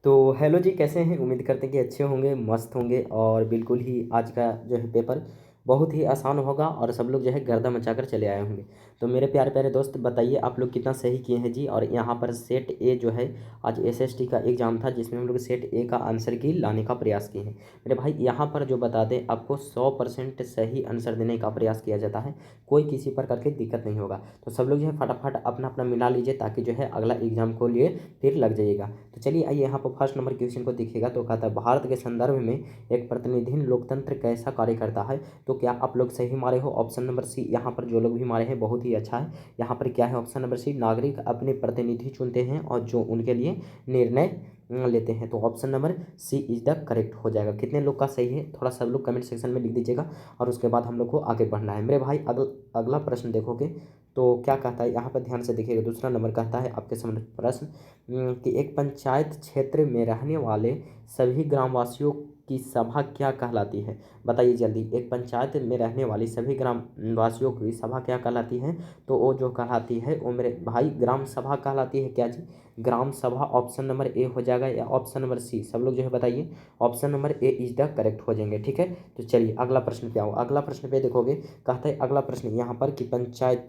तो हेलो जी, कैसे हैं? उम्मीद करते हैं कि अच्छे होंगे, मस्त होंगे और बिल्कुल ही आज का जो है पेपर बहुत ही आसान होगा और सब लोग जो है गर्दा मचाकर चले आए होंगे। तो मेरे प्यारे प्यारे दोस्त, बताइए आप लोग कितना सही किए हैं जी। और यहाँ पर सेट ए जो है, आज एसएसटी का एग्ज़ाम था जिसमें हम लोग सेट ए का आंसर की लाने का प्रयास किए हैं। मेरे भाई यहाँ पर जो बता दें, आपको 100% सही आंसर देने का प्रयास किया जाता है, कोई किसी प्रकार की दिक्कत नहीं होगा। तो सब लोग जो है फटाफट अपना अपना मिला लीजिए ताकि जो है अगला एग्जाम को लिए फिर लग जाइएगा। तो चलिए आइए, यहाँ पर फर्स्ट नंबर क्वेश्चन को देखिएगा। तो कहता है, भारत के संदर्भ में एक प्रतिनिधि लोकतंत्र कैसा कार्य करता है? तो क्या आप लोग सही मारे हो? Option number C. यहाँ पर जो लोग भी मारे हैं बहुत ही अच्छा है। यहाँ पर क्या है? ऑप्शन नंबर सी, नागरिक अपने प्रतिनिधि चुनते हैं और जो उनके लिए निर्णय लेते हैं। तो option number C is the correct हो जाएगा। कितने लोग का सही है थोड़ा सब लोग कमेंट सेक्शन में लिख दीजिएगा और उसके बाद हम लोग को आगे बढ़ना है। मेरे भाई अगला प्रश्न देखोगे तो क्या कहता है, यहाँ पर ध्यान से देखिएगा। दूसरा नंबर कहता है आपके सामने प्रश्न कि एक पंचायत क्षेत्र में रहने वाले सभी ग्रामवासियों की सभा क्या कहलाती है? बताइए जल्दी। एक पंचायत में रहने वाली सभी ग्रामवासियों की सभा क्या कहलाती है? तो वो जो कहलाती है वो मेरे भाई ग्राम सभा कहलाती है। क्या जी? ग्राम सभा। ऑप्शन नंबर ए हो जाएगा या ऑप्शन नंबर सी? सब लोग जो है बताइए। Option number A is the correct हो जाएंगे। ठीक है, तो चलिए अगला प्रश्न पे आओ। अगला प्रश्न पे देखोगे, कहता है अगला प्रश्न यहाँ पर कि पंचायत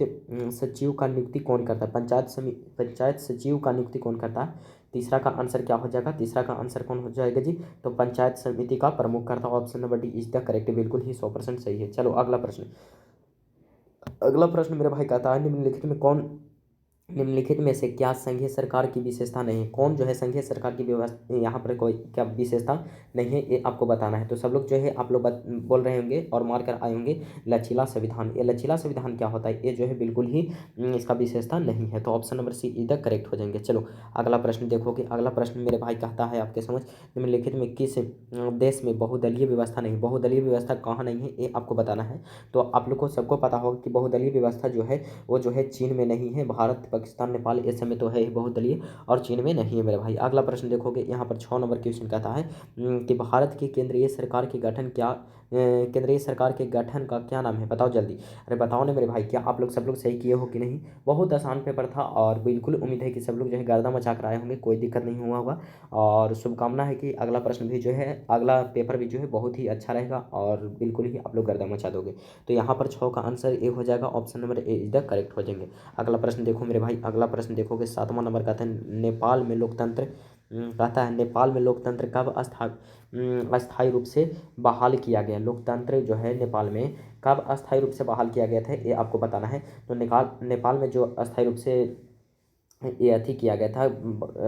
सचिव का नियुक्ति कौन करता है? पंचायत सचिव का नियुक्ति कौन करता है? तीसरा का आंसर क्या हो जाएगा? तीसरा का आंसर कौन हो जाएगा जी? तो पंचायत समिति का प्रमुख करता है। Option number D is the correct, बिल्कुल ही 100% सही है। चलो अगला प्रश्न। अगला प्रश्न मेरे भाई कहता है, निम्नलिखित में से क्या संघीय सरकार की विशेषता नहीं है? कौन जो है संघीय सरकार की व्यवस्था, यहाँ पर कोई क्या विशेषता नहीं है, ये आपको बताना है। तो सब लोग जो है आप लोग बोल रहे होंगे और मार कर आए होंगे लचीला संविधान। ये लचीला संविधान क्या होता है? ये जो है बिल्कुल ही इसका विशेषता नहीं है। तो option number C is the correct हो जाएंगे। चलो अगला प्रश्न देखोगे। अगला प्रश्न मेरे भाई कहता है आपके समझ, निम्नलिखित में किस देश में बहुदलीय व्यवस्था नहीं? बहुदलीय व्यवस्था कहाँ नहीं है ये आपको बताना है। तो आप लोग को सबको पता होगा कि बहुदलीय व्यवस्था जो है वो जो है चीन में नहीं है। भारत, पाकिस्तान, नेपाल इस समय तो है ही बहुदलीय, और चीन में नहीं है मेरे भाई। अगला प्रश्न देखोगे, यहाँ पर 6 नंबर क्वेश्चन कहता है कि भारत की केंद्रीय सरकार के गठन केंद्रीय सरकार के गठन का क्या नाम है? बताओ जल्दी। अरे बताओ ना मेरे भाई, क्या आप लोग सब लोग सही किए हो कि नहीं? बहुत आसान पेपर था और बिल्कुल उम्मीद है कि सब लोग जो है गर्दा मचा कर आए होंगे, कोई दिक्कत नहीं हुआ होगा। और शुभकामना है कि अगला प्रश्न भी जो है, अगला पेपर भी जो है बहुत ही अच्छा रहेगा और बिल्कुल ही आप लोग गर्दा मचा दोगे। तो यहाँ पर 6 का आंसर ए हो जाएगा। Option number A is the correct हो जाएंगे। अगला प्रश्न देखो मेरे भाई। अगला प्रश्न देखोगे, 7वां नंबर कहता है नेपाल में लोकतंत्र कहता है नेपाल में लोकतंत्र कब अस्थायी रूप से बहाल किया गया? लोकतंत्र जो है नेपाल में कब अस्थायी रूप से बहाल किया गया था, ये आपको बताना है। तो नेपाल में जो अस्थायी रूप से ये अथी किया गया था,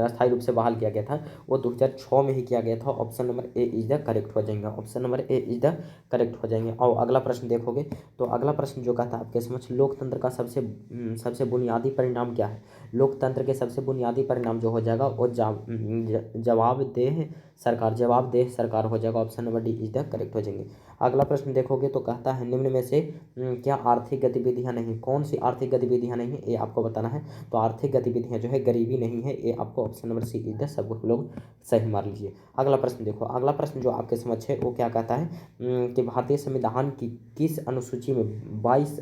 अस्थायी रूप से बहाल किया गया था, वो 2006 में ही किया गया था। Option number A is the correct हो जाएगा। Option number A is the correct हो जाएंगे। और अगला प्रश्न देखोगे तो अगला प्रश्न जो कहता है आपके समझ, लोकतंत्र का सबसे बुनियादी परिणाम क्या है? लोकतंत्र के सबसे बुनियादी परिणाम जो हो जाएगा वो जवाबदेह सरकार हो जाएगा। Option number D is the correct हो जाएंगे। अगला प्रश्न देखोगे तो कहता है, निम्न में से क्या आर्थिक गतिविधियां नहीं? कौन सी आर्थिक गतिविधियां नहीं है, ये आपको बताना है। तो आर्थिक गतिविधियां जो है गरीबी नहीं है, ये आपको option number C is the, सब लोग सही मार लीजिए। अगला प्रश्न देखो। अगला प्रश्न जो आपके समझ है वो क्या कहता है कि भारतीय संविधान की किस अनुसूची में 22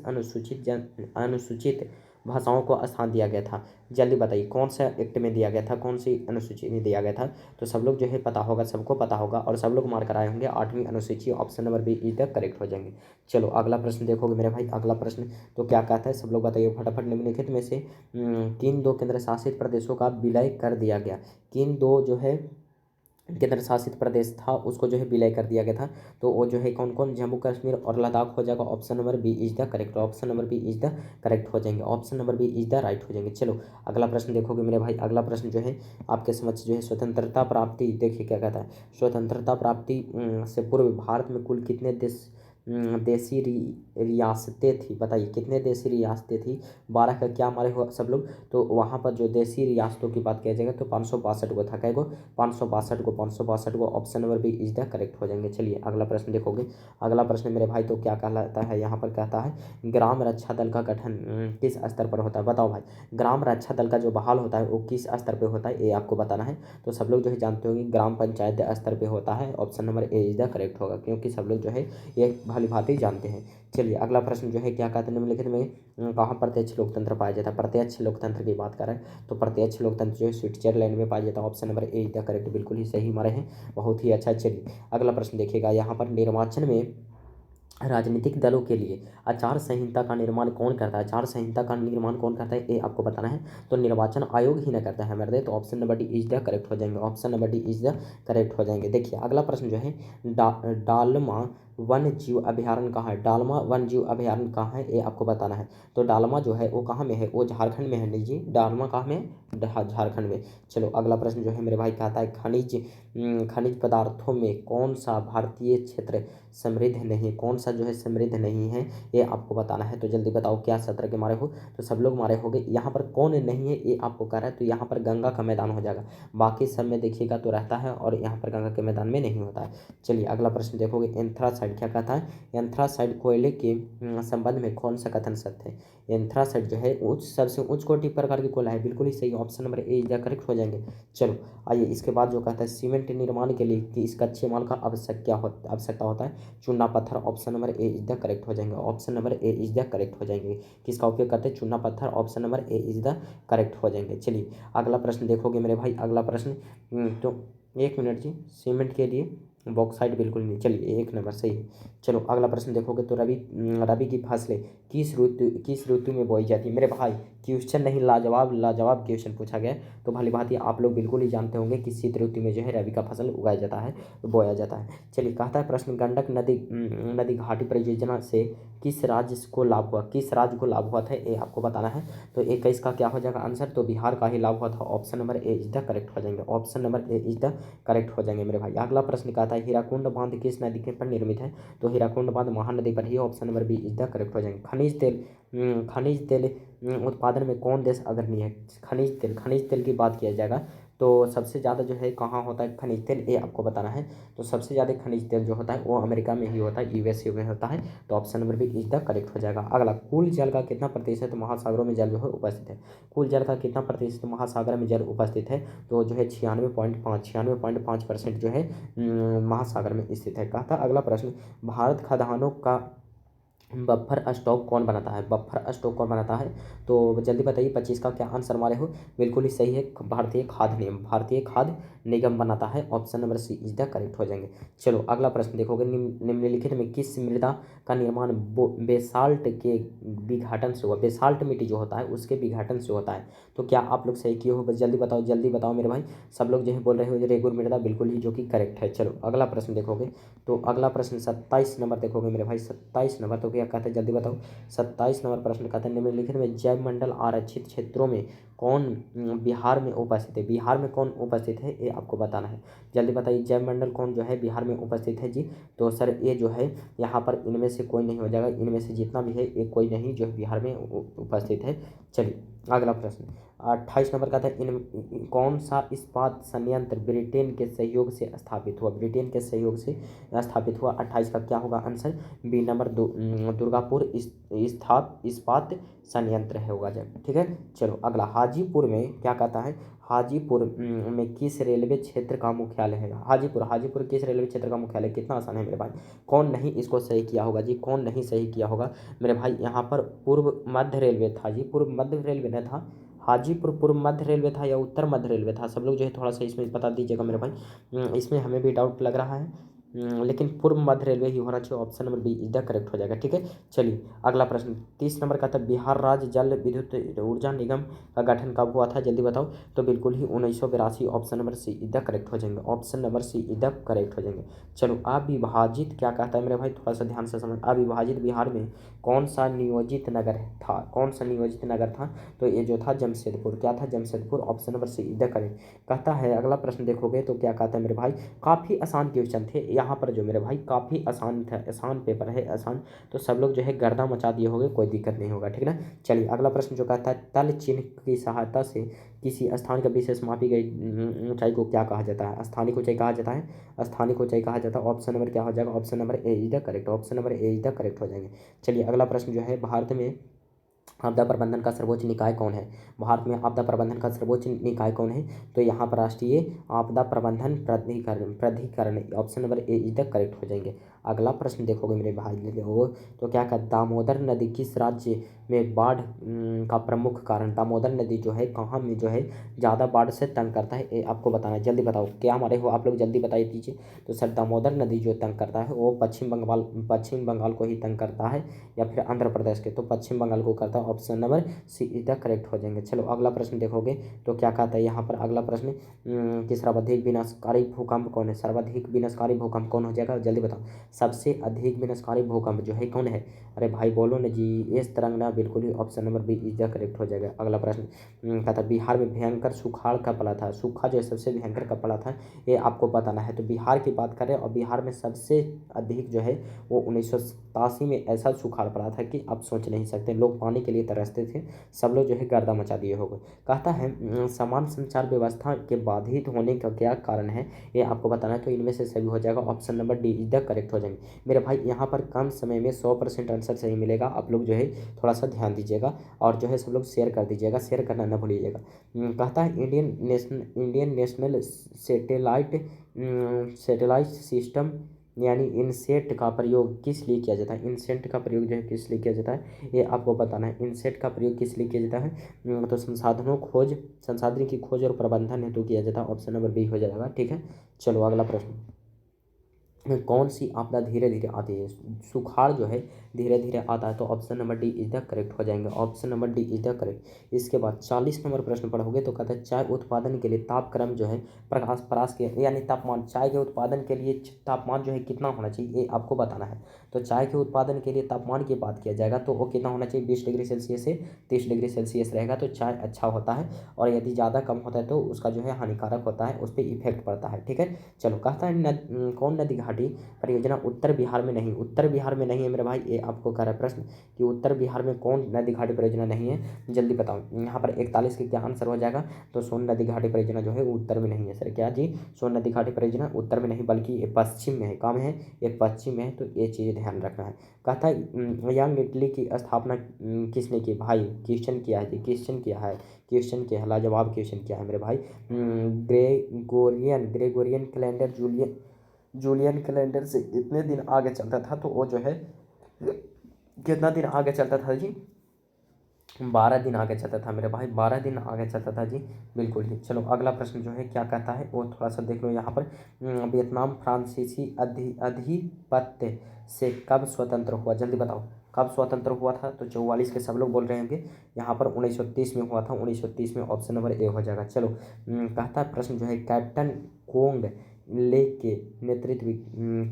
अनुसूचित भाषाओं को स्थान दिया गया था? जल्दी बताइए, कौन सा एक्ट में दिया गया था, कौन सी अनुसूची में दिया गया था? तो सब लोग जो है पता होगा, सबको पता होगा और सब लोग मार कर आए होंगे 8वीं अनुसूची। Option number B is the correct हो जाएंगे। चलो अगला प्रश्न देखोगे मेरे भाई। अगला प्रश्न तो क्या कहता है, सब लोग बताइए फटाफट। निम्नलिखित में से किन 2 केंद्र शासित प्रदेशों का विलय कर दिया गया? किन 2 जो है केंद्र शासित प्रदेश था उसको जो है विलय कर दिया गया था? तो वो जो है कौन कौन? जम्मू कश्मीर और लद्दाख हो जाएगा। Option number B is the correct. Option number B is the correct हो जाएंगे। Option number B is the right हो जाएंगे। चलो अगला प्रश्न देखोगे मेरे भाई। अगला प्रश्न जो है आपके समझ जो है, स्वतंत्रता प्राप्ति, देखिए क्या कहता है। स्वतंत्रता प्राप्ति से पूर्व भारत में कुल कितने देशी रियासतें थी? बताइए कितने देशी रियासतें थी? 12 का क्या हमारे हो सब लोग? तो वहाँ पर जो देशी रियासतों की बात किया जाएगा तो 562 को था। क्या गो? 562 को। Option number B is the correct हो जाएंगे। चलिए अगला प्रश्न देखोगे। अगला प्रश्न मेरे भाई तो क्या कहलाता है, यहाँ पर कहता है ग्राम रक्षा दल का गठन किस स्तर पर होता है? बताओ भाई, ग्राम रक्षा दल का जो बहाल होता है वो किस स्तर पर होता है, ये आपको बताना है। तो सब लोग जो है जानते होंगे ग्राम पंचायत स्तर पर होता है। Option number A is the correct होगा, क्योंकि सब लोग जो है ये भली भांति जानते हैं। चलिए अगला प्रश्न जो है क्या कहते हैं, निम्नलिखित में कहाँ प्रत्यक्ष लोकतंत्र पाया जाता है। प्रत्यक्ष लोकतंत्र की बात कर रहे हैं तो प्रत्यक्ष लोकतंत्र जो है स्विट्जरलैंड में पाया जाता है। Option number A is the correct, बिल्कुल ही सही हमारे हैं, बहुत ही अच्छा। चलिए अगला प्रश्न देखिएगा, यहाँ पर निर्वाचन में राजनीतिक दलों के लिए आचार संहिता का निर्माण कौन करता है। आचार संहिता का निर्माण कौन करता है ये आपको बताना है। तो निर्वाचन आयोग ही ना करता है हमारे, तो option number D is the correct हो जाएंगे। Option number D is the correct हो जाएंगे। देखिए अगला प्रश्न जो है डालमा वन जीव अभयारण्य कहाँ है। डालमा वन जीव अभयारण्य कहाँ है ये आपको बताना है। तो डालमा जो है वो कहाँ में है, वो झारखंड में है। नहीं जी, डालमा कहाँ में, झारखंड में। चलो अगला प्रश्न जो है मेरे भाई कहता है खनिज पदार्थों में कौन सा भारतीय क्षेत्र समृद्ध नहीं, कौन सा जो है समृद्ध नहीं है ये आपको बताना है। तो जल्दी बताओ क्या सत्र के मारे हो, तो सब लोग मारे होंगे। यहाँ पर कौन नहीं है ये आपको कह रहा है, तो यहाँ पर गंगा का मैदान हो जाएगा। बाकी सब में देखिएगा तो रहता है और यहाँ पर गंगा के मैदान में नहीं होता है। चलिए अगला प्रश्न देखोगे, एंथ्रासाइड क्या कहता है। एंथ्रासाइड कोयले के संबंध में कौन सा कथन सत्य है। एंथ्रासाइड जो है उच्च सबसे उच्च कोटि प्रकार की कोयला है, बिल्कुल ही सही। Option number A is the correct हो जाएंगे। चलो आइए इसके बाद जो कहता है सीमेंट निर्माण के लिए कि इस कच्चे माल का आवश्यकता होता है। चूना पत्थर, option number A is the correct हो जाएंगे। Option number A is the correct हो जाएंगे। किसका उपयोग करते हैं, चूना पत्थर। Option number A is the correct हो जाएंगे। चलिए अगला प्रश्न देखोगे मेरे भाई, अगला प्रश्न तो एक मिनट जी, सीमेंट के लिए बॉक्साइड बिल्कुल नहीं। चलिए एक नंबर सही है। चलो अगला प्रश्न देखोगे तो रबी की फसलें किस ऋतु में बोई जाती है। मेरे भाई क्वेश्चन नहीं, लाजवाब क्वेश्चन पूछा गया। तो भली भांति आप लोग बिल्कुल ही जानते होंगे कि शीत ऋतु में जो है रबी का फसल उगाया जाता है, बोया जाता है। चलिए कहता है प्रश्न, गंडक नदी घाटी परियोजना से किस राज्य को लाभ हुआ, किस राज्य को लाभ हुआ था ये आपको बताना है। तो 21 का क्या हो जाएगा आंसर, तो बिहार का ही लाभ हुआ था। Option number A is the correct हो जाएंगे। Option number A is the correct हो जाएंगे मेरे भाई। अगला प्रश्न कहता है हीराकुंड बांध किस नदी के पर निर्मित है। तो हीराकुंड बांध महानदी पर ही। Option number B is the correct हो जाएंगे। खनिज तेल उत्पादन में कौन देश अग्रणी है। खनिज तेल की बात किया जाएगा तो सबसे ज़्यादा जो है कहाँ होता है खनिज तेल, ये आपको बताना है। तो सबसे ज़्यादा खनिज तेल जो होता है वो अमेरिका में ही होता है, यूएसए में होता है। तो option number B is the correct हो जाएगा। अगला, कुल जल का कितना प्रतिशत महासागरों में जल जो है उपस्थित है। कुल जल का कितना प्रतिशत महासागर में जल उपस्थित है, तो जो है 96.5% जो है महासागर में स्थित है। कहता अगला प्रश्न, भारत खाद्यान्नों का बफर स्टॉक कौन बनाता है। बफर स्टॉक कौन बनाता है, तो जल्दी बताइए। 25 का क्या आंसर हमारे हो, बिल्कुल ही सही है। भारतीय खाद्य निगम बनाता है। Option number C is the correct हो जाएंगे। चलो अगला प्रश्न देखोगे, निम्नलिखित में किस मृदा का निर्माण बेसाल्ट के विघटन से हुआ। बेसाल्ट मिट्टी जो होता है उसके विघटन से होता है। तो क्या आप लोग सही किए हो, बस जल्दी बताओ मेरे भाई। सब लोग जो है बोल रहे हो रेगुर मृदा, बिल्कुल ही जो कि करेक्ट है। चलो अगला प्रश्न देखोगे तो अगला प्रश्न 27 नंबर देखोगे मेरे भाई। 27 नंबर तो क्या कहते हैं, जल्दी बताओ। 27 नंबर प्रश्न कहते हैं, निम्नलिखित में जैव मंडल आरक्षित क्षेत्रों में कौन बिहार में उपस्थित है। बिहार में कौन उपस्थित है ये आपको बताना है। जल्दी बताइए, जैव मंडल कौन जो है बिहार में उपस्थित है जी। तो सर ये जो है यहाँ पर इनमें से कोई नहीं हो जाएगा, इनमें से जितना भी है ये कोई नहीं जो है बिहार में उपस्थित है। चलिए अगला प्रश्न 28 नंबर का था, इन कौन सा इस्पात संयंत्र ब्रिटेन के सहयोग से स्थापित हुआ। ब्रिटेन के सहयोग से स्थापित हुआ। 28 का क्या होगा आंसर, बी नंबर दुर्गापुर इस्पात संयंत्र है, होगा जब। ठीक है। चलो अगला, हाजीपुर में क्या कहता है, हाजीपुर में किस रेलवे क्षेत्र का मुख्यालय है। हाजीपुर किस रेलवे क्षेत्र का मुख्यालय, कितना आसान है मेरे भाई। कौन नहीं इसको सही किया होगा जी, कौन नहीं सही किया होगा मेरे भाई। यहाँ पर पूर्व मध्य रेलवे था जी, पूर्व मध्य रेलवे न था। हाजीपुर पूर्व मध्य रेलवे था या उत्तर मध्य रेलवे था, सब लोग जो है थोड़ा सा इसमें बता दीजिएगा मेरे भाई। इसमें हमें भी डाउट लग रहा है, लेकिन पूर्व मध्य रेलवे ही होना चाहिए। Option number B is the correct हो जाएगा। ठीक है। चलिए अगला प्रश्न 30 नंबर का था, बिहार राज्य जल विद्युत ऊर्जा निगम का गठन कब हुआ था, जल्दी बताओ। तो बिल्कुल ही 1982। Option number C is the correct हो जाएंगे। Option number C is the correct हो जाएंगे। चलो अविभाजित क्या कहता है मेरे भाई, थोड़ा सा ध्यान से समझ। अविभाजित बिहार में कौन सा नियोजित नगर था, कौन सा नियोजित नगर था, तो ये जो था जमशेदपुर। क्या था, Jamshedpur. Option number C is the correct. कहता है अगला प्रश्न देखोगे तो क्या कहता है मेरे भाई, काफ़ी आसान क्वेश्चन थे यहाँ पर जो मेरे भाई, काफ़ी आसान था, आसान पेपर है, आसान। तो सब लोग जो है गर्दा मचा दिए होंगे, कोई दिक्कत नहीं होगा। ठीक ना। चलिए अगला प्रश्न जो कहता है, तल चिन्ह की सहायता से किसी स्थान का विशेष मापी गई ऊंचाई को क्या कहा जाता है। स्थानिक ऊंचाई कहा जाता है, स्थानिक ऊंचाई कहा जाता है। ऑप्शन नंबर क्या हो जाएगा, option number A is the correct. Option number A is the correct हो जाएंगे। चलिए अगला प्रश्न जो है, भारत में आपदा प्रबंधन का सर्वोच्च निकाय कौन है। भारत में आपदा प्रबंधन का सर्वोच्च निकाय कौन है, तो यहाँ पर राष्ट्रीय आपदा प्रबंधन प्राधिकरण। Option number A is the correct हो जाएंगे। अगला प्रश्न देखोगे मेरे भाई देखो तो क्या कहता दामोदर नदी किस राज्य में बाढ़ का प्रमुख कारण, दामोदर नदी जो है कहाँ में जो है ज़्यादा बाढ़ से तंग करता है, ये आपको बताना है। जल्दी बताओ क्या हमारे हो आप लोग, जल्दी बताइए दीजिए। तो सर दामोदर नदी जो तंग करता है वो पश्चिम बंगाल को ही तंग करता है या फिर आंध्र प्रदेश के, तो पश्चिम बंगाल को करता है। Option number C is the correct हो जाएंगे। चलो अगला प्रश्न देखोगे तो क्या कहता है यहाँ पर अगला प्रश्न कि सर्वाधिक विनाशकारी भूकंप कौन है, सर्वाधिक विनाशकारी भूकंप कौन हो जाएगा, जल्दी बताओ। सबसे अधिक विनाशकारी भूकंप जो है कौन है, अरे भाई बोलो ना जी, इस तरंग ना, बिल्कुल ही option number B is the correct हो जाएगा। अगला प्रश्न कहता है बिहार में भयंकर सुखाड़ कब पड़ा था, सूखा जो है सबसे भयंकर कब पड़ा था, ये आपको बताना है। तो बिहार की बात करें और बिहार में सबसे अधिक जो है वो 1987 में ऐसा सुखाड़ पड़ा था कि आप सोच नहीं सकते, लोग पानी के लिए तरसते थे, सब लोग जो है गर्दा मचा दिए होंगे। कहता है समान संचार व्यवस्था के बाधित होने का क्या कारण है, ये आपको बताना है। तो इनमें से सभी हो जाएगा, option number D is the correct हो जाएंगे मेरे भाई। यहाँ पर कम समय में 100% आंसर सही मिलेगा, आप लोग जो है थोड़ा सा ध्यान दीजिएगा और जो है सब लोग शेयर कर दीजिएगा, शेयर करना न भूलिएगा। कहता है इंडियन नेशनल सैटेलाइट सिस्टम यानी इनसेट का प्रयोग किस लिए किया जाता है, इनसेट का प्रयोग जो है किस लिए किया जाता है, ये आपको बताना है। इनसेट का प्रयोग किस लिए किया जाता है, तो संसाधन की खोज और प्रबंधन हेतु किया जाता है। ऑप्शन नंबर बी हो जाएगा, ठीक है। चलो अगला प्रश्न, कौन सी आपदा धीरे धीरे आती है, सुखाड़ जो है धीरे धीरे आता है, तो option number D is the correct हो जाएंगे, option number D is the correct. इसके बाद 40 नंबर प्रश्न पढ़ोगे तो कहता है चाय उत्पादन के लिए तापक्रम जो है प्रकाश परास के यानी तापमान, चाय के उत्पादन के लिए तापमान जो है कितना होना चाहिए, ये आपको बताना है। तो चाय के उत्पादन के लिए तापमान की बात किया जाएगा तो वो कितना होना चाहिए, 20 डिग्री सेल्सियस से 30 डिग्री सेल्सियस रहेगा तो चाय अच्छा होता है, और यदि ज़्यादा कम होता है तो उसका जो है हानिकारक होता है, उस पर इफेक्ट पड़ता है, ठीक है। चलो कहता है कौन नदी घाटी परियोजना उत्तर बिहार में नहीं, उत्तर बिहार में नहीं है मेरे भाई, ये आपको कह रहा है प्रश्न कि उत्तर बिहार में कौन नदी घाटी परियोजना नहीं है, जल्दी बताओ। यहाँ पर 41 के क्या आंसर हो जाएगा, तो सोन नदी घाटी परियोजना जो है वो उत्तर में नहीं है सर, क्या जी, सोन नदी घाटी परियोजना उत्तर में नहीं बल्कि ये पश्चिम में है, काम है ये पश्चिम में है, तो ये चीज़ ध्यान रखना है। कहता है यंग इटली की स्थापना किसने की, भाई क्वेश्चन किया है जी, क्वेश्चन किया है, क्वेश्चन किया है, लाजवाब क्वेश्चन किया है मेरे भाई। ग्रेगोरियन कैलेंडर जूलियन कैलेंडर से इतने दिन आगे चलता था, तो वो जो है कितना दिन आगे चलता था जी, 12 दिन आगे चलता था मेरे भाई, 12 दिन आगे चलता था जी, बिल्कुल ही। चलो अगला प्रश्न जो है क्या कहता है वो थोड़ा सा देख लो यहाँ पर। वियतनाम फ्रांसीसी अधिपत्य से कब स्वतंत्र हुआ, जल्दी बताओ कब स्वतंत्र हुआ था, तो 44 के सब लोग बोल रहे होंगे, यहाँ पर 1930 में हुआ था, 1930 में, ऑप्शन नंबर ए हो जाएगा। चलो कहता है प्रश्न जो है कैप्टन कोंग ले के नेतृत्व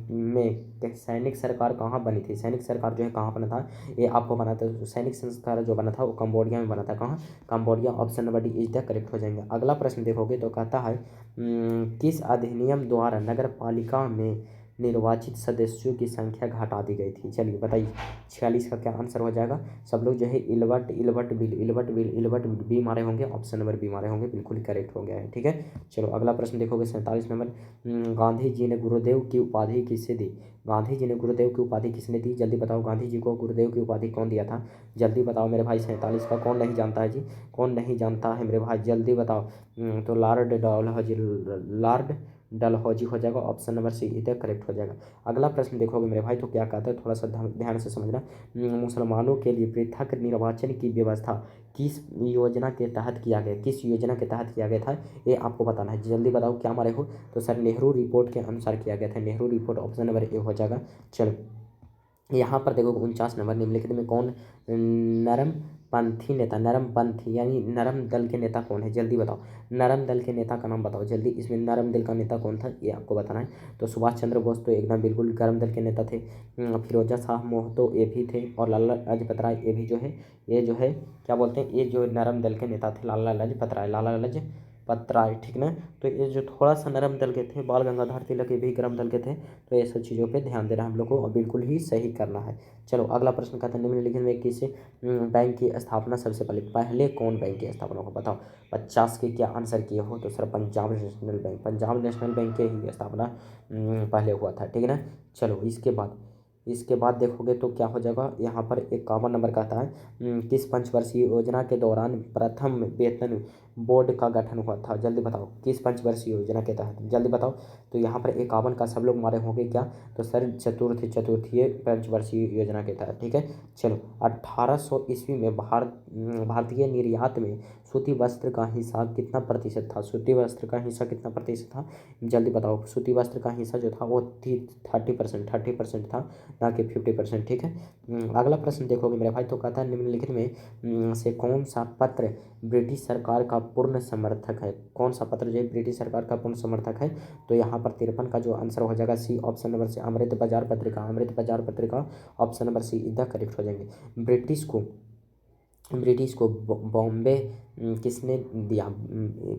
में सैनिक सरकार कहाँ बनी थी, सैनिक सरकार जो है कहाँ बना था, ये आपको बना था। सैनिक संस्कार जो बना था वो कंबोडिया में बना था, कहाँ, Cambodia, option number D is the correct हो जाएंगे। अगला प्रश्न देखोगे तो कहता है किस अधिनियम द्वारा नगर पालिका में निर्वाचित सदस्यों की संख्या घटा दी गई थी, चलिए बताइए। 46 का क्या आंसर हो जाएगा, सब लोग जो है इलवट बिल बी मारे होंगे, ऑप्शन नंबर बी मारे होंगे, बिल्कुल करेक्ट हो गया है, ठीक है। चलो अगला प्रश्न देखोगे 47 नंबर, गांधी जी ने गुरुदेव की उपाधि किसे दी, गांधी जी ने गुरुदेव की उपाधि किसने दी, जल्दी बताओ। गांधी जी को गुरुदेव की उपाधि कौन दिया था, जल्दी बताओ मेरे भाई। 47 का कौन नहीं जानता है जी, कौन नहीं जानता है मेरे भाई, जल्दी बताओ। तो लॉर्ड डलहौजी हो जाएगा, ऑप्शन नंबर सी इधर करेक्ट हो जाएगा। अगला प्रश्न देखोगे मेरे भाई तो क्या कहता है, थोड़ा सा ध्यान से समझना। मुसलमानों के लिए पृथक निर्वाचन की व्यवस्था किस योजना के तहत किया गया, किस योजना के तहत किया गया था, ये आपको बताना है, जल्दी बताओ क्या हमारे हो। तो सर नेहरू रिपोर्ट के अनुसार किया गया था, नेहरू रिपोर्ट, ऑप्शन नंबर ए हो जाएगा। चलो यहाँ पर देखो 49 नंबर, निम्नलिखित में कौन नरम पंथी यानी नरम दल के नेता कौन है, जल्दी बताओ। नरम दल के नेता का नाम बताओ जल्दी, इसमें नरम दल का नेता कौन था ये आपको बताना है। तो सुभाष चंद्र बोस तो एकदम बिल्कुल गर्म दल के नेता थे। फिरोजा शाह मोहतो ये भी थे, और लाला लाजपत राय ये भी जो है, ये जो है क्या बोलते हैं, ये जो नरम दल के नेता थे लाला लाजपत राय, ठीक ना। तो ये जो थोड़ा सा नरम दल के थे, बाल गंगाधर तिलक ये भी गर्म दल के थे, तो ये सब चीज़ों पे ध्यान देना हम लोग को और बिल्कुल ही सही करना है। चलो अगला प्रश्न कहता है निम्नलिखित में किस बैंक की स्थापना सबसे पहले कौन बैंक की स्थापना को बताओ। 50 के क्या आंसर किए हो, तो sir Punjab national bank, Punjab national bank की ही स्थापना पहले हुआ था, ठीक है ना। चलो इसके बाद इसके बाद देखोगे तो क्या हो जाएगा, यहाँ पर 51 नंबर कहता है किस पंचवर्षीय योजना के दौरान प्रथम वेतन बोर्ड का गठन हुआ था, जल्दी बताओ किस पंचवर्षीय योजना के तहत, जल्दी बताओ। तो यहाँ पर 51 का सब लोग मारे होंगे क्या, तो सर चतुर्थीय पंचवर्षीय योजना के तहत, ठीक है। चलो 1800 ईस्वी में भारतीय निर्यात में सूती वस्त्र का हिस्सा कितना प्रतिशत था, सूती वस्त्र का हिस्सा कितना प्रतिशत था, जल्दी बताओ। सूती वस्त्र का हिस्सा जो था वो 30% था, ना कि 50%, ठीक है। अगला प्रश्न देखोगे मेरे भाई, तो कहता है निम्नलिखित में से कौन सा पत्र ब्रिटिश सरकार का पूर्ण समर्थक है, कौन सा पत्र जो है ब्रिटिश सरकार का पूर्ण समर्थक है। तो यहाँ पर 53 का जो आंसर हो जाएगा सी, ऑप्शन नंबर सी, अमृत बाजार पत्रिका, अमृत बाजार पत्रिका, ऑप्शन नंबर सी इधर करेक्ट हो जाएंगे। ब्रिटिश को बॉम्बे किसने दिया,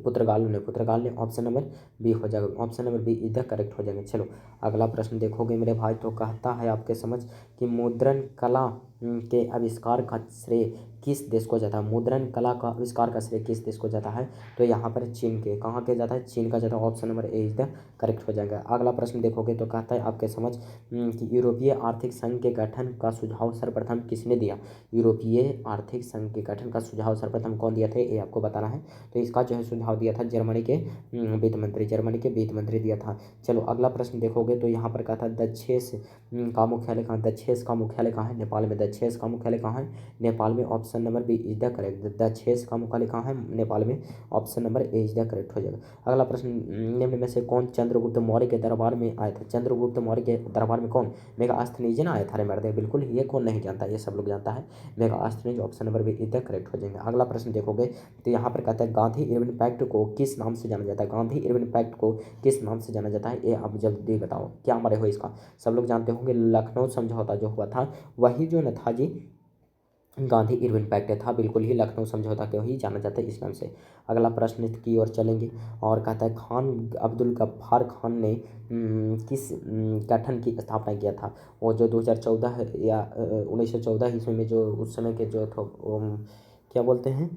पुर्तगाल ने, ऑप्शन नंबर बी हो जाएगा, ऑप्शन नंबर बी इधर करेक्ट हो जाएंगे। चलो अगला प्रश्न देखोगे मेरे भाई, तो कहता है आपके समझ कि मुद्रण कला के आविष्कार का श्रेय किस देश को जाता है, मुद्रण कला का आविष्कार का श्रेय किस देश को जाता है। तो यहाँ पर चीन के, कहाँ के जाता है, चीन का जाता है, option number A is the correct हो जाएगा। अगला प्रश्न देखोगे तो कहता है आपके समझ कि यूरोपीय आर्थिक संघ के गठन का सुझाव सर्वप्रथम किसने दिया, यूरोपीय आर्थिक संघ के गठन का सुझाव सर्वप्रथम कौन दिया था, ये आपको बताना है। तो इसका जो है सुझाव दिया था जर्मनी के वित्त मंत्री दिया था। चलो अगला प्रश्न देखोगे तो यहाँ पर कहा था दक्षेस का मुख्यालय कहाँ, दक्षेस का मुख्यालय कहाँ है, नेपाल में, दक्षेस का मुख्यालय कहाँ है, नेपाल में, option number B is the correct, दक्षेस का मुख्यालय कहाँ है, नेपाल में, option number A is the correct हो जाएगा। अगला प्रश्न, निम्न में से कौन चंद्रगुप्त मौर्य के दरबार में आया था, चंद्रगुप्त मौर्य के दरबार में कौन, मेगास्थनीज आया था, रे मर्दे बिल्कुल, ये कौन नहीं जानता, ये सब लोग जानता है, Megasthenes, option number B is the correct हो जाएंगे। अगला प्रश्न देखोगे तो यहाँ पर कहता है गांधी इरविन पैक्ट को किस नाम से जाना जाता है, गांधी इरविन पैक्ट को किस नाम से जाना जाता है, ये आप जल्दी बताओ, क्या मरे हो इसका, सब लोग जानते होंगे लखनऊ समझौता जो हुआ था वही जो न था जी गांधी इरविन पैक्ट था, बिल्कुल ही लखनऊ समझौता के ही जाना जाता है इस नाम से। अगला प्रश्न की ओर चलेंगे और कहता है खान अब्दुल गफ्फार खान ने किस गठन की स्थापना किया था, वो जो 2014 या 1914 ईस्वी में जो उस समय के जो क्या बोलते हैं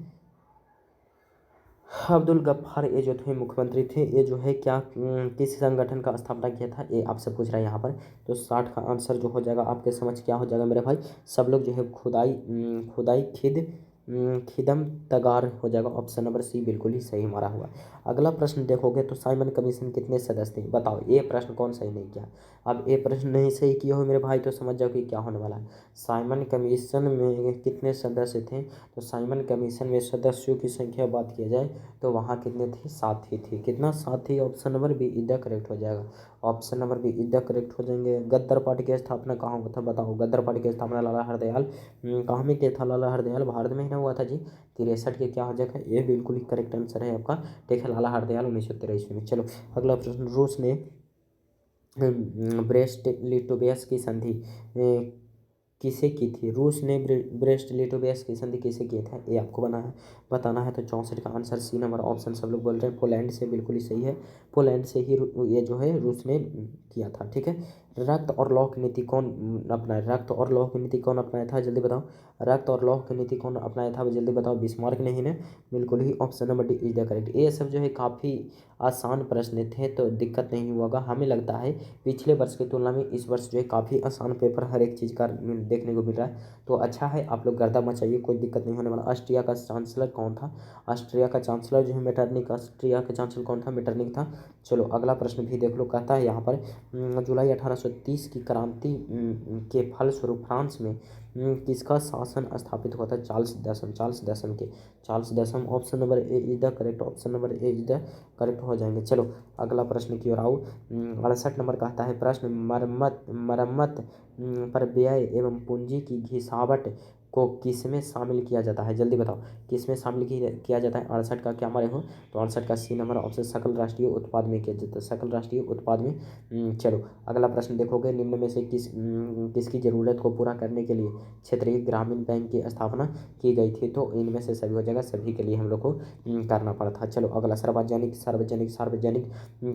अब्दुल गफ्फार, ये जो थे मुख्यमंत्री थे, ये जो है क्या किस संगठन का स्थापना किया था, ये आपसे पूछ रहा है यहाँ पर। तो 60 का आंसर जो हो जाएगा आपके समझ क्या हो जाएगा मेरे भाई, सब लोग जो है खुदाई खिदम तगार हो जाएगा, ऑप्शन नंबर सी बिल्कुल ही सही हमारा हुआ। अगला प्रश्न देखोगे तो साइमन कमीशन कितने सदस्य थे, बताओ ये प्रश्न कौन सही नहीं किया। अब ये प्रश्न नहीं सही किया हो मेरे भाई तो समझ जाओ कि क्या होने वाला है। साइमन कमीशन में कितने सदस्य थे, तो साइमन कमीशन में सदस्यों की संख्या बात किया जाए तो वहाँ कितने थे, 7 ही थे, कितना 7 ही, ऑप्शन नंबर बी इधर करेक्ट हो जाएगा, ऑप्शन नंबर बी इधर करेक्ट हो जाएंगे। गद्दर पार्टी की स्थापना कहाँ हुआ था, बताओ गद्दर पार्टी की स्थापना लाला हरदयाल कहाँ में किया था, लाला हरदयाल भारत में ही ना हुआ था जी, 63 के क्या हो जाएगा, ये बिल्कुल ही करेक्ट आंसर है आपका, ठीक है, लाला हरदयाल 1913 ईस्वी में। चलो अगला प्रश्न, रूस ने ब्रेस्ट लिटोवेस की संधि किसे की थी, रूस ने ब्रेस्ट लिटोवेस की संधि किसे किए थे, ये आपको बताना है। तो 64 का आंसर सी नंबर ऑप्शन सब लोग बोल रहे हैं पोलैंड से, बिल्कुल ही सही है, पोलैंड से ही ये जो है रूस ने किया था, ठीक है। रक्त और लौह की नीति कौन अपनाया, रक्त और लौह की नीति कौन अपनाया था, जल्दी बताओ, रक्त और लौह की नीति कौन अपनाया था, जल्दी बताओ, बिस्मार्क नहीं ने, बिल्कुल ही option number D is the correct. ये सब जो है काफ़ी आसान प्रश्न थे तो दिक्कत नहीं होगा, हमें लगता है पिछले वर्ष की तुलना में इस वर्ष जो है काफ़ी आसान पेपर हर एक चीज़ का देखने को मिल रहा है, तो अच्छा है, आप लोग गर्दा मचाइए, कोई दिक्कत नहीं होने वाला। ऑस्ट्रिया का चांसलर कौन था, ऑस्ट्रिया का चांसलर जो है मेटरनिक, ऑस्ट्रिया का चांसलर कौन था, मेटरनिक था। चलो अगला प्रश्न भी देख लो, कहता है यहाँ पर जुलाई 1830 की क्रांति के फलस्वरूप फ्रांस में किसका शासन स्थापित हुआ था, चार्ल्स दसम, option number A is the correct, option number A is the correct हो जाएंगे। चलो अगला प्रश्न की ओर आओ, 68 नंबर कहता है प्रश्न, मरम्मत पर व्यय एवं पूंजी की घिसावट को किसमें शामिल किया जाता है, जल्दी बताओ किसमें शामिल किया जाता है। 68 का क्या हमारे हो, तो 68 का सी नंबर ऑप्शन सकल राष्ट्रीय उत्पाद में किया जाता है, सकल राष्ट्रीय उत्पाद में। चलो अगला प्रश्न देखोगे, निम्न में से किसकी ज़रूरत को पूरा करने के लिए क्षेत्रीय ग्रामीण बैंक की स्थापना की गई थी, तो इनमें से सभी हो जाएगा, सभी के लिए हम लोग को करना पड़ा था। चलो अगला, सार्वजनिक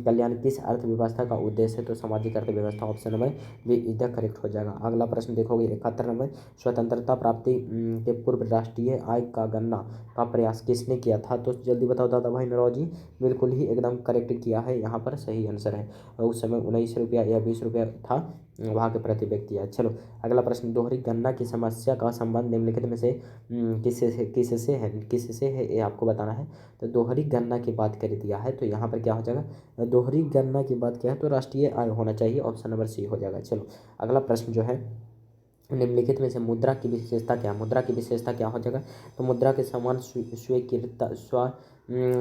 कल्याण किस अर्थव्यवस्था का उद्देश्य है, तो सामाजिक अर्थव्यवस्था, ऑप्शन नंबर बी इधर करेक्ट हो जाएगा। अगला प्रश्न देखोगे 71 नंबर, स्वतंत्रता प्राप्त क्रांति के पूर्व राष्ट्रीय आय का गणना का प्रयास किसने किया था? तो जल्दी बताओ दादा भाई नौरोजी। बिल्कुल ही एकदम करेक्ट किया है, यहाँ पर सही आंसर है। उस समय 19 रुपया या 20 रुपया था वहाँ के प्रति व्यक्ति है। चलो अगला प्रश्न, दोहरी गणना की समस्या का संबंध निम्नलिखित में से किससे है ये आपको बताना है। तो दोहरी गणना की बात कर दिया है, तो यहाँ पर क्या हो जाएगा, दोहरी गणना की बात क्या है, तो राष्ट्रीय आय होना चाहिए, ऑप्शन नंबर सी हो जाएगा। चलो अगला प्रश्न जो है, निम्नलिखित में से मुद्रा की विशेषता क्या है? मुद्रा की विशेषता क्या हो जाएगा, तो मुद्रा के समान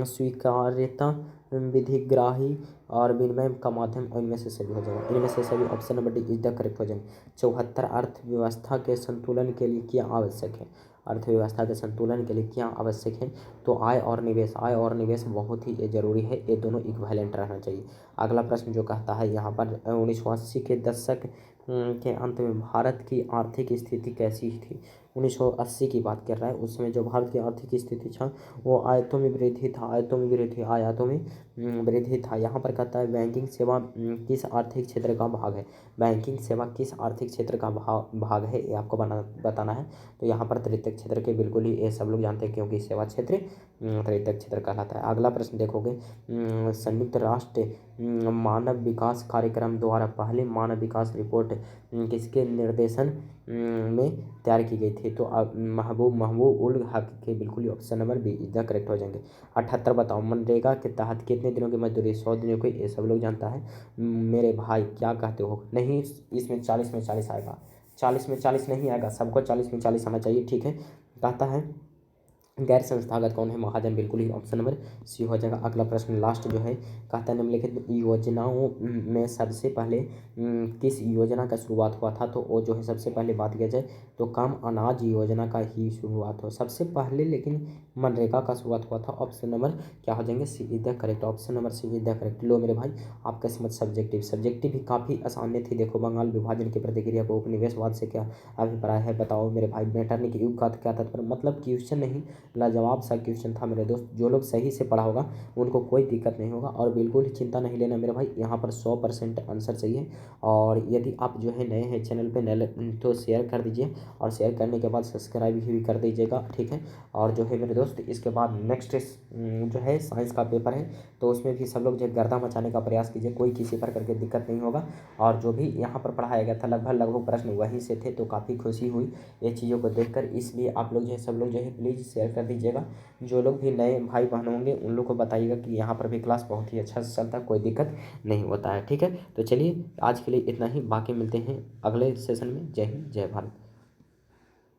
स्वीकार्यता, विधिग्राही और विनिमय का माध्यम, इनमें से सभी हो जाएगा। इनमें से सभी, option number D is the correct हो जाएंगे। 74, अर्थव्यवस्था के संतुलन के लिए क्या आवश्यक है? अर्थव्यवस्था के संतुलन के लिए क्या आवश्यक है? तो आय और निवेश, आय और निवेश बहुत ही ज़रूरी है, ये दोनों इक्विवेलेंट रहना चाहिए। अगला प्रश्न जो कहता है यहाँ पर 1980 के दशक के अंत में भारत की आर्थिक स्थिति कैसी थी? 1980 की बात कर रहा है, उस समय जो भारत की आर्थिक स्थिति था वो आयतों में वृद्धि था, आयतों में वृद्धि, आयातों में वृद्धि था। यहाँ पर कहता है बैंकिंग सेवा किस आर्थिक क्षेत्र का भाग है? बैंकिंग सेवा किस आर्थिक क्षेत्र का भाग है, ये आपको बताना है। तो यहाँ पर तृतीयक क्षेत्र के, बिल्कुल ही ये सब लोग जानते हैं क्योंकि सेवा क्षेत्र तृतीयक क्षेत्र कहलाता है। अगला प्रश्न देखोगे, संयुक्त राष्ट्र मानव विकास कार्यक्रम द्वारा पहले मानव विकास रिपोर्ट किसके निर्देशन में तैयार की गई थी? तो महबूब उल हक के, बिल्कुल ही option number B is the correct हो जाएंगे। 78 बताओ, मनरेगा के तहत कितने दिनों की मजदूरी? 100 दिनों की, ये सब लोग जानता है। मेरे भाई क्या कहते हो? नहीं, इसमें 40 में 40 आएगा, 40 में 40 नहीं आएगा, सबको 40 में 40 आना चाहिए, ठीक है। कहता है गैर संस्थागत कौन है? महाजन, बिल्कुल ही ऑप्शन नंबर सी हो जाएगा। अगला प्रश्न लास्ट जो है, कहता है निम्नलिखित योजनाओं में सबसे पहले किस योजना का शुरुआत हुआ था? तो वो जो है सबसे पहले बात किया जाए तो कम अनाज योजना का ही शुरुआत हो सबसे पहले, लेकिन मनरेगा का शुरुआत हुआ था। ऑप्शन नंबर क्या हो जाएंगे? C is the correct, option number C is the correct. लो मेरे भाई, आपका समझ सब्जेक्टिव भी काफ़ी आसान थी। देखो, बंगाल विभाजन की प्रतिक्रिया को उपनिवेशवाद से क्या अभिप्राय है बताओ मेरे भाई। मेटरनिक युग का क्या तात्पर्य? मतलब क्वेश्चन नहीं, लाजवाब सा क्वेश्चन था मेरे दोस्त। जो लोग सही से पढ़ा होगा उनको कोई दिक्कत नहीं होगा, और बिल्कुल ही चिंता नहीं लेना मेरे भाई, यहाँ पर 100% आंसर चाहिए। और यदि आप जो है नए हैं चैनल पे नए तो शेयर कर दीजिए, और शेयर करने के बाद सब्सक्राइब भी कर दीजिएगा, ठीक है। और जो है मेरे दोस्त, इसके बाद नेक्स्ट जो है साइंस का पेपर है, तो उसमें भी सब लोग जो गर्दा मचाने का प्रयास कीजिए, कोई किसी प्रकार की दिक्कत नहीं होगा। और जो भी यहाँ पर पढ़ाया गया था लगभग प्रश्न वहीं से थे, तो काफ़ी खुशी हुई ये चीज़ों को देखकर। इसलिए आप लोग जो है सब लोग जो है प्लीज़ शेयर कर दीजिएगा। जो लोग भी नए भाई बहन होंगे उन लोग को बताइएगा कि यहाँ पर भी क्लास बहुत ही अच्छा से चलता है, कोई दिक्कत नहीं होता है, ठीक है। तो चलिए आज के लिए इतना ही, बाकी मिलते हैं अगले सेशन में। जय हिंद, जय भारत।